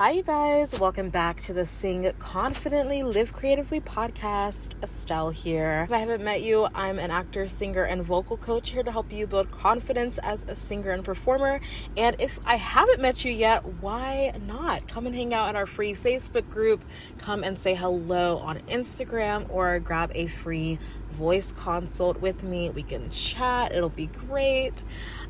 Hi, you guys. Welcome back to the Sing Confidently, Live Creatively podcast. Estelle here. If I haven't met you, I'm an actor, singer, and vocal coach here to help you build confidence as a singer and performer. And if I haven't met you yet, why not? Come and hang out in our free Facebook group. Come and say hello on Instagram or grab a free voice consult with me. We can chat. It'll be great.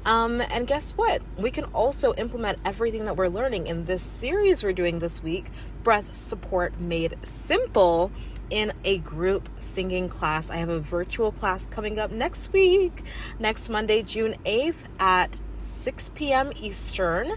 And guess what? We can also implement everything that we're learning in this series we're doing this week, Breath Support Made Simple, in a group singing class. I have a virtual class coming up next week, next Monday, June 8th at 6 p.m. Eastern.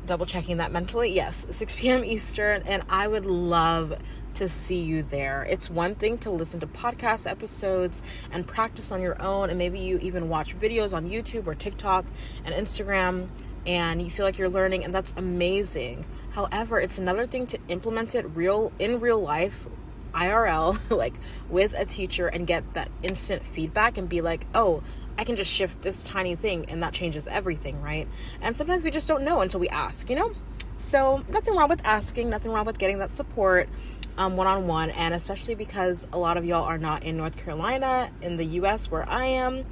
Double checking that mentally. Yes, 6 p.m. Eastern. And I would love to see you there. It's one thing to listen to podcast episodes and practice on your own, and maybe you even watch videos on YouTube or TikTok and Instagram and you feel like you're learning, and that's amazing. However, it's another thing to implement it in real life, IRL, like with a teacher, and get that instant feedback and be like, oh, I can just shift this tiny thing and that changes everything, right? And sometimes we just don't know until we ask, So nothing wrong with asking, nothing wrong with getting that support one-on-one, and especially because a lot of y'all are not in North Carolina, in the US where I am,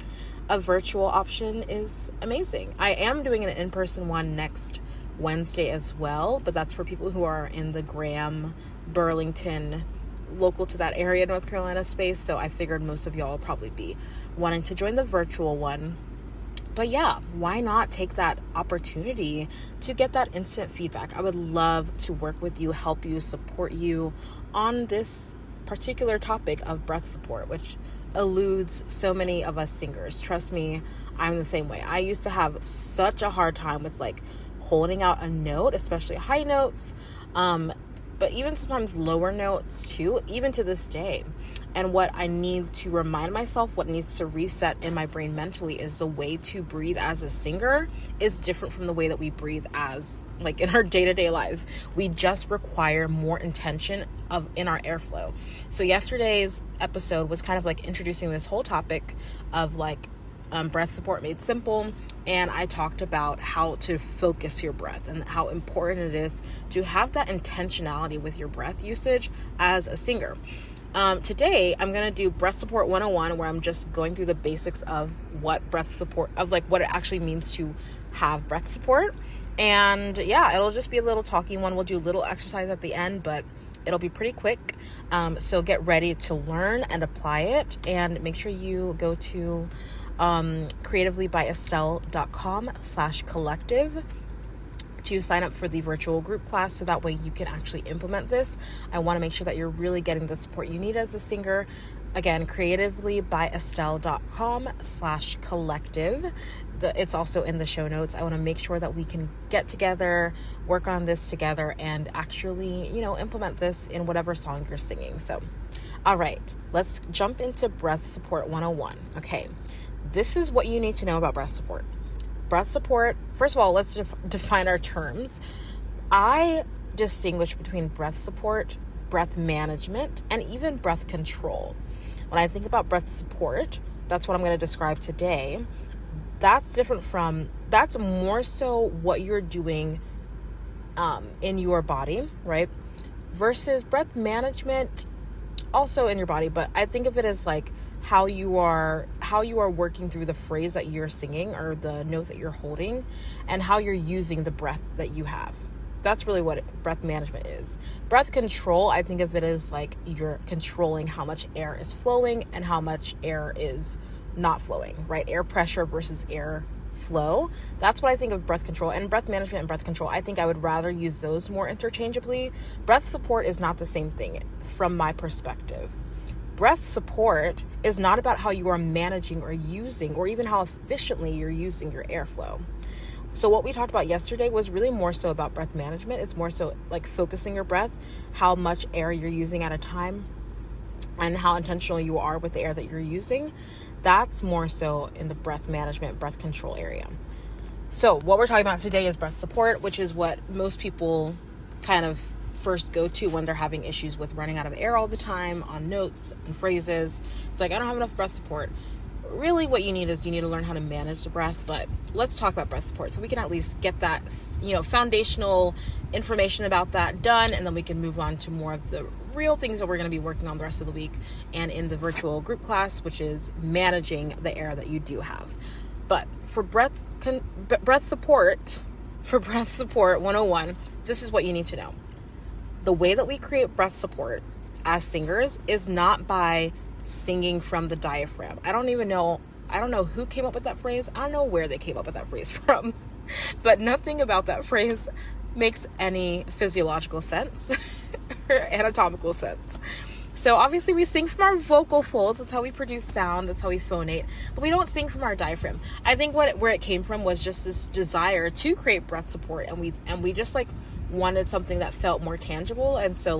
a virtual option is amazing. I am doing an in-person one next Wednesday as well, but that's for people who are in the Graham, Burlington, local to that area, North Carolina space, so I figured most of y'all will probably be wanting to join the virtual one. But yeah, why not take that opportunity to get that instant feedback? I would love to work with you, help you, support you on this particular topic of breath support, which eludes so many of us singers. Trust me, I'm the same way. I used to have such a hard time with holding out a note, especially high notes, but even sometimes lower notes too, even to this day. And what I need to remind myself, what needs to reset in my brain mentally, is the way to breathe as a singer is different from the way that we breathe as in our day-to-day lives. We just require more intention in our airflow. So yesterday's episode was kind of introducing this whole topic of breath support made simple, and I talked about how to focus your breath and how important it is to have that intentionality with your breath usage as a singer. Today I'm going to do breath support 101, where I'm just going through the basics of what breath support, what it actually means to have breath support. And yeah, it'll just be a little talking one. We'll do a little exercise at the end, but it'll be pretty quick. So get ready to learn and apply it, and make sure you go to creativelybyestelle.com/collective to sign up for the virtual group class, so that way you can actually implement this. I want to make sure that you're really getting the support you need as a singer. Again, creativelybyestelle.com/collective. It's also in the show notes. I want to make sure that we can get together, work on this together, and actually, implement this in whatever song you're singing. So, all right, let's jump into breath support 101. Okay, this is what you need to know about breath support. Breath support, first of all, let's define our terms. I distinguish between breath support, breath management, and even breath control. When I think about breath support, that's what I'm going to describe today. That's more so what you're doing in your body, right? Versus breath management, also in your body, but I think of it as how you are working through the phrase that you're singing or the note that you're holding, and how you're using the breath that you have. That's really what breath management is. Breath control, I think of it as you're controlling how much air is flowing and how much air is not flowing, right? Air pressure versus air flow. That's what I think of breath control. And breath management and breath control, I think I would rather use those more interchangeably. Breath support is not the same thing from my perspective. Breath support is not about how you are managing or using, or even how efficiently you're using your airflow. So what we talked about yesterday was really more so about breath management. It's more so focusing your breath, how much air you're using at a time, and how intentional you are with the air that you're using. That's more so in the breath management, breath control area. So what we're talking about today is breath support, which is what most people kind of first go to when they're having issues with running out of air all the time on notes and phrases. It's I don't have enough breath support. really what you need is you need to learn how to manage the breath. But let's talk about breath support so we can at least get that, foundational information about that done, and then we can move on to more of the real things that we're going to be working on the rest of the week and in the virtual group class, which is managing the air that you do have. But for breath support 101, this is what you need to know. The way that we create breath support as singers is not by singing from the diaphragm. I don't know who came up with that phrase. I don't know where they came up with that phrase from, but nothing about that phrase makes any physiological sense or anatomical sense. So obviously we sing from our vocal folds. That's how we produce sound. That's how we phonate. But we don't sing from our diaphragm. I think where it came from was just this desire to create breath support, and we just wanted something that felt more tangible. And so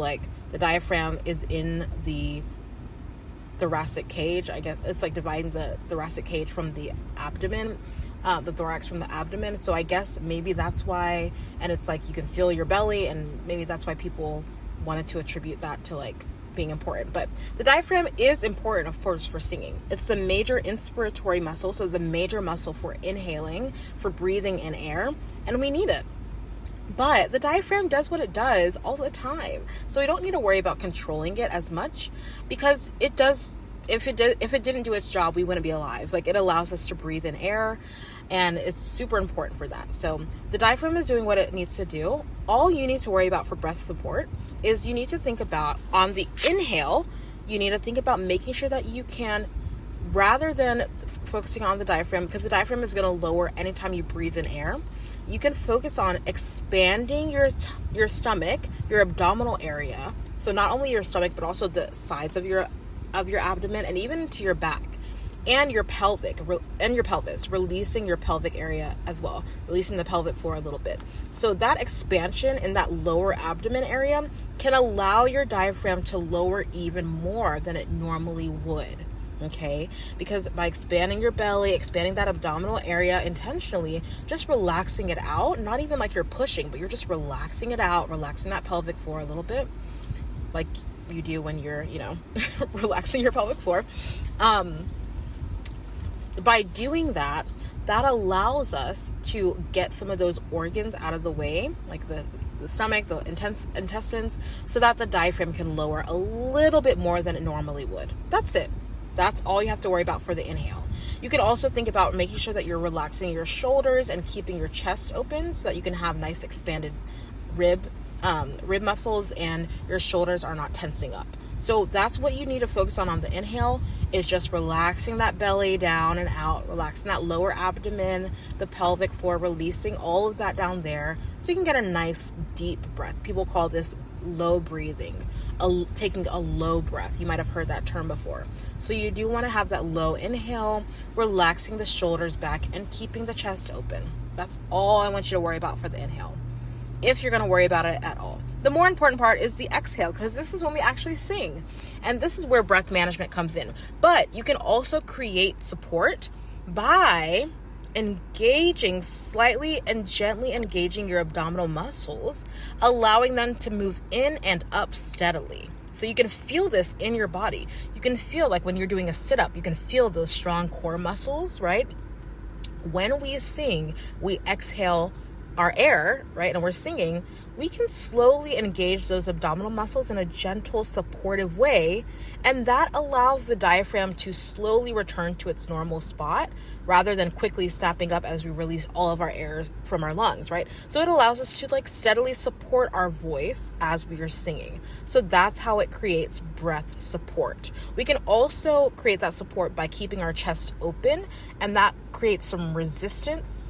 the diaphragm is in the thoracic cage. I guess it's dividing the thoracic cage from the abdomen, the thorax from the abdomen. So I guess maybe that's why, and it's you can feel your belly, and maybe that's why people wanted to attribute that to being important. But the diaphragm is important, of course, for singing. It's the major inspiratory muscle, so the major muscle for inhaling, for breathing in air, and we need it. But the diaphragm does what it does all the time. So we don't need to worry about controlling it as much, because it does, if it didn't do its job, we wouldn't be alive. It allows us to breathe in air, and it's super important for that. So the diaphragm is doing what it needs to do. All you need to worry about for breath support is you need to think about, on the inhale, you need to think about making sure that you can, rather than focusing on the diaphragm, because the diaphragm is going to lower anytime you breathe in air, you can focus on expanding your stomach, your abdominal area. So not only your stomach, but also the sides of your abdomen, and even to your back and your pelvic and your pelvis, releasing your pelvic area as well, releasing the pelvic floor a little bit. So that expansion in that lower abdomen area can allow your diaphragm to lower even more than it normally would. Okay, because by expanding your belly, expanding that abdominal area intentionally, just relaxing it out, not even you're pushing, but you're just relaxing it out, relaxing that pelvic floor a little bit, like you do when you're, relaxing your pelvic floor. By doing that allows us to get some of those organs out of the way, like the stomach, the intestines, so that the diaphragm can lower a little bit more than it normally would. That's it. That's all you have to worry about for the inhale. You can also think about making sure that you're relaxing your shoulders and keeping your chest open so that you can have nice expanded rib muscles, and your shoulders are not tensing up. So that's what you need to focus on the inhale, is just relaxing that belly down and out, relaxing that lower abdomen, the pelvic floor, releasing all of that down there so you can get a nice deep breath. People call this low breathing, taking a low breath. You might have heard that term before. So you do want to have that low inhale, relaxing the shoulders back and keeping the chest open. That's all I want you to worry about for the inhale, if you're going to worry about it at all. The more important part is the exhale, because this is when we actually sing. And this is where breath management comes in. But you can also create support by slightly and gently engaging your abdominal muscles, allowing them to move in and up steadily. So you can feel this in your body. You can feel when you're doing a sit-up, you can feel those strong core muscles, right? When we sing, we exhale our air, right? And we're singing, we can slowly engage those abdominal muscles in a gentle, supportive way. And that allows the diaphragm to slowly return to its normal spot rather than quickly snapping up as we release all of our air from our lungs, right? So it allows us to steadily support our voice as we are singing. So that's how it creates breath support. We can also create that support by keeping our chest open, and that creates some resistance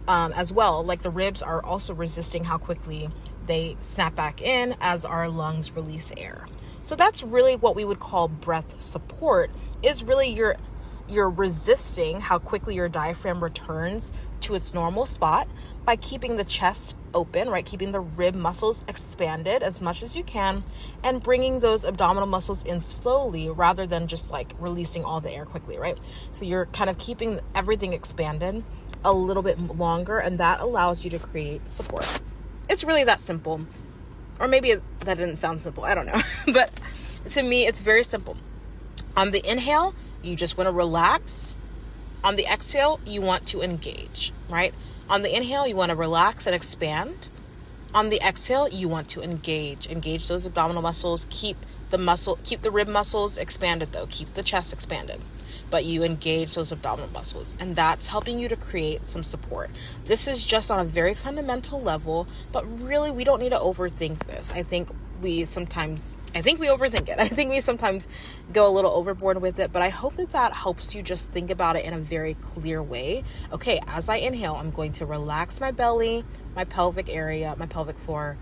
as well. The ribs are also resisting how quickly they snap back in as our lungs release air. So that's really what we would call breath support, is really you're resisting how quickly your diaphragm returns to its normal spot by keeping the chest open, right? Keeping the rib muscles expanded as much as you can and bringing those abdominal muscles in slowly rather than just releasing all the air quickly, right? So you're kind of keeping everything expanded a little bit longer, and that allows you to create support. It's really that simple. Or maybe that didn't sound simple. I don't know. But to me, it's very simple. On the inhale, you just want to relax On the exhale, you want to engage, right? On the inhale, you want to relax and expand. On the exhale, you want to engage those abdominal muscles, keep the rib muscles expanded though, keep the chest expanded, but you engage those abdominal muscles, and that's helping you to create some support. This is just on a very fundamental level, but really we don't need to overthink this. I think we overthink it. I think we sometimes go a little overboard with it, but I hope that helps you just think about it in a very clear way. Okay, as I inhale, I'm going to relax my belly, my pelvic area, my pelvic floor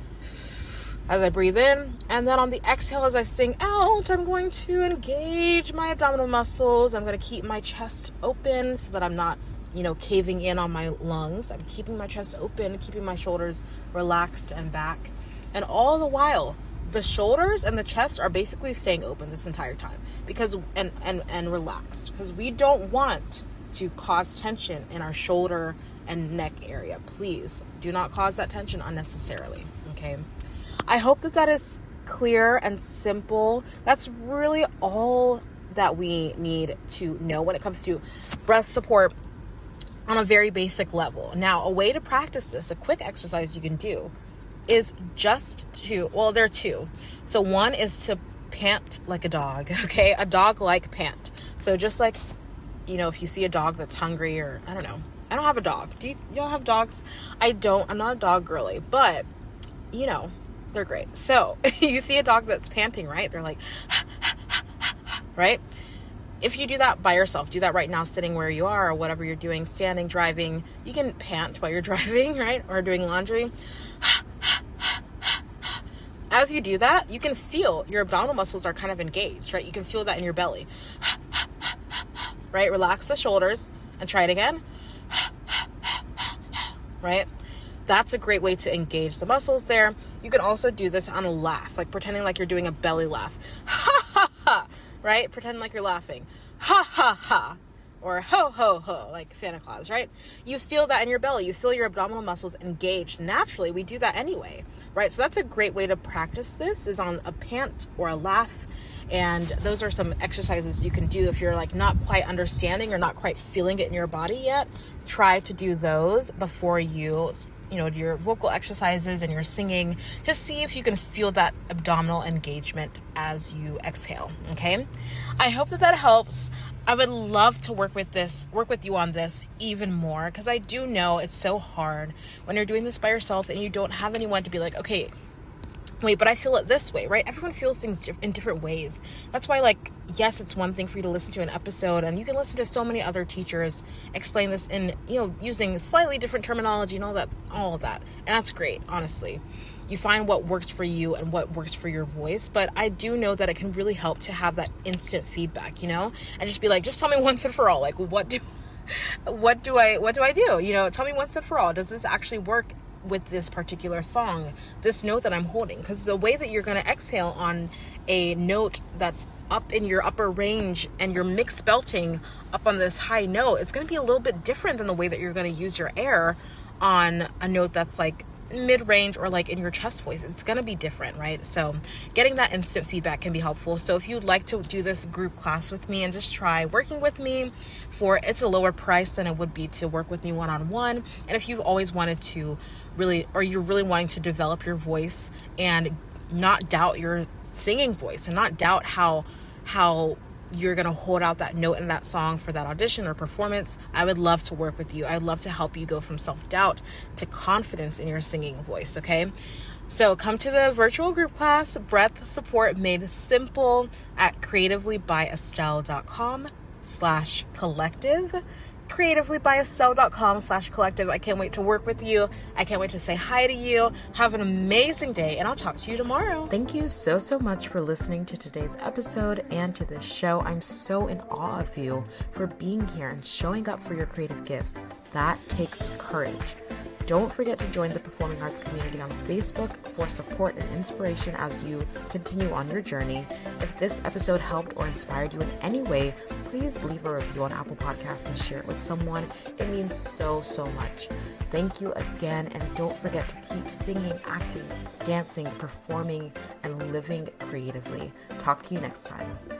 as I breathe in. And then on the exhale, as I sing out, I'm going to engage my abdominal muscles. I'm going to keep my chest open so that I'm not, caving in on my lungs. I'm keeping my chest open, keeping my shoulders relaxed and back. And all the while, the shoulders and the chest are basically staying open this entire time and relaxed, because we don't want to cause tension in our shoulder and neck area. Please do not cause that tension unnecessarily. Okay. I hope that is clear and simple. That's really all that we need to know when it comes to breath support on a very basic level. Now, a way to practice this, a quick exercise you can do, is there are two. So one is to pant like a dog, okay? A dog-like pant. So just like, if you see a dog that's hungry, or I don't know. I don't have a dog. Do y'all have dogs? I don't. I'm not a dog girly, but they're great. So you see a dog that's panting, right? They're like, right? If you do that by yourself, do that right now, sitting where you are or whatever you're doing, standing, driving, you can pant while you're driving, right? Or doing laundry. As you do that, you can feel your abdominal muscles are kind of engaged, right? You can feel that in your belly, right? Relax the shoulders and try it again, right? That's a great way to engage the muscles there. You can also do this on a laugh, like pretending like you're doing a belly laugh. Ha, ha, ha, right? Pretend like you're laughing. Ha, ha, ha. Or ho, ho, ho, like Santa Claus, right? You feel that in your belly. You feel your abdominal muscles engaged. Naturally, we do that anyway, right? So that's a great way to practice this, is on a pant or a laugh. And those are some exercises you can do if you're like not quite understanding or not quite feeling it in your body yet. Try to do those before you do your vocal exercises and your singing. Just see if you can feel that abdominal engagement as you exhale. Okay. I hope that helps. I would love to work with you on this even more, because I do know it's so hard when you're doing this by yourself and you don't have anyone to be like, okay, wait, but I feel it this way, right? Everyone feels things in different ways. That's why, yes, it's one thing for you to listen to an episode, and you can listen to so many other teachers explain this in, using slightly different terminology and all of that. And that's great, honestly. You find what works for you and what works for your voice. But I do know that it can really help to have that instant feedback, and just be like, just tell me once and for all, like, what do I do? Tell me once and for all, does this actually work with this particular song, this note that I'm holding? Because the way that you're going to exhale on a note that's up in your upper range and you're mixed belting up on this high note, it's going to be a little bit different than the way that you're going to use your air on a note that's like mid-range or like in your chest voice. It's going to be different, right? So getting that instant feedback can be helpful. So if you'd like to do this group class with me and just try working with me, it's a lower price than it would be to work with me one-on-one. And if you've always wanted to you're really wanting to develop your voice and not doubt your singing voice and not doubt how you're going to hold out that note in that song for that audition or performance, I would love to work with you. I'd love to help you go from self-doubt to confidence in your singing voice, okay? So come to the virtual group class, Breath Support Made Simple, at creativelybyestelle.com/collective. creativelybyestelle.com/collective. I can't wait to work with you. I can't wait to say hi to you. Have an amazing day, and I'll talk to you tomorrow. Thank you so much for listening to today's episode and to this show. I'm so in awe of you for being here and showing up for your creative gifts. That takes courage. Don't forget to join the Performing Arts community on Facebook for support and inspiration as you continue on your journey. If this episode helped or inspired you in any way, please leave a review on Apple Podcasts and share it with someone. It means so much. Thank you again, and don't forget to keep singing, acting, dancing, performing, and living creatively. Talk to you next time.